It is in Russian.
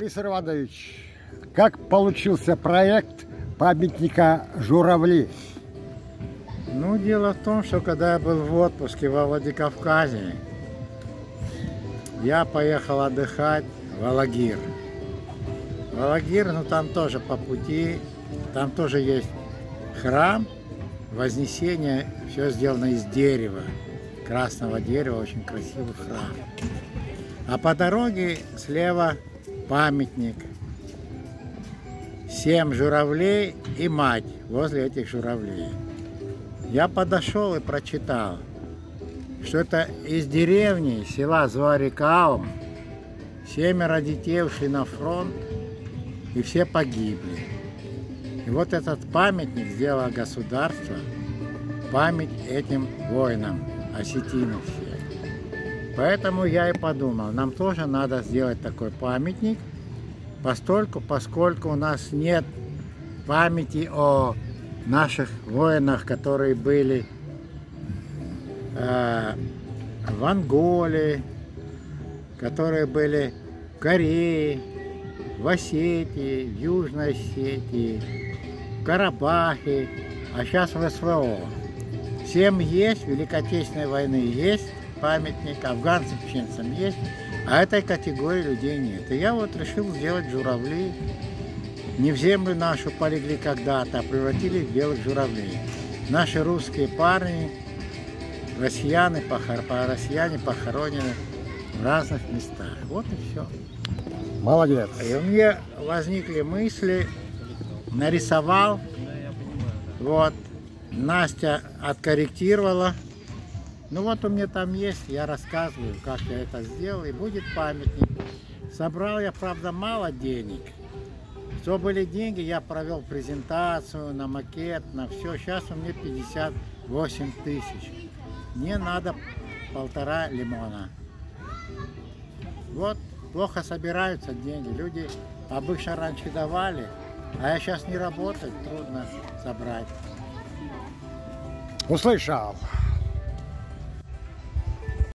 Борис Иванович, как получился проект памятника «Журавли»? Ну, дело в том, что когда я был в отпуске во Владикавказе, я поехал отдыхать в Алагир. В Алагир, ну там тоже по пути, там тоже есть храм Вознесения, все сделано из дерева, красного дерева, очень красивый храм. А по дороге слева памятник, 7 журавлей и мать возле этих журавлей. Я подошел и прочитал, что это из деревни села Зуарикаум 7 детей ушли на фронт и все погибли. И вот этот памятник сделало государство, память этим воинам, осетинам всем. Поэтому я и подумал, нам тоже надо сделать такой памятник, поскольку у нас нет памяти о наших воинах, которые были в Анголе, которые были в Корее, в Осетии, в Южной Осетии, в Карабахе, а сейчас в СВО. Всем есть, Великой Отечественной войны есть памятник, афганцам, чеченцам есть, а этой категории людей нет. И я вот решил сделать журавли. Не в землю нашу полегли когда-то, а превратили в белых журавлей. Наши русские парни, россияне похоронены в разных местах. Вот и все. Молодец. И у меня возникли мысли, нарисовал, вот, Настя откорректировала. Ну вот у меня там есть, я рассказываю, как я это сделал, и будет памятник. Собрал я, правда, мало денег. Что были деньги, я провел презентацию на макет, на все. Сейчас у меня 58 тысяч. Мне надо 1,5 лимона. Вот, плохо собираются деньги. Люди обычно раньше давали, а я сейчас не работаю, трудно собрать. Услышал.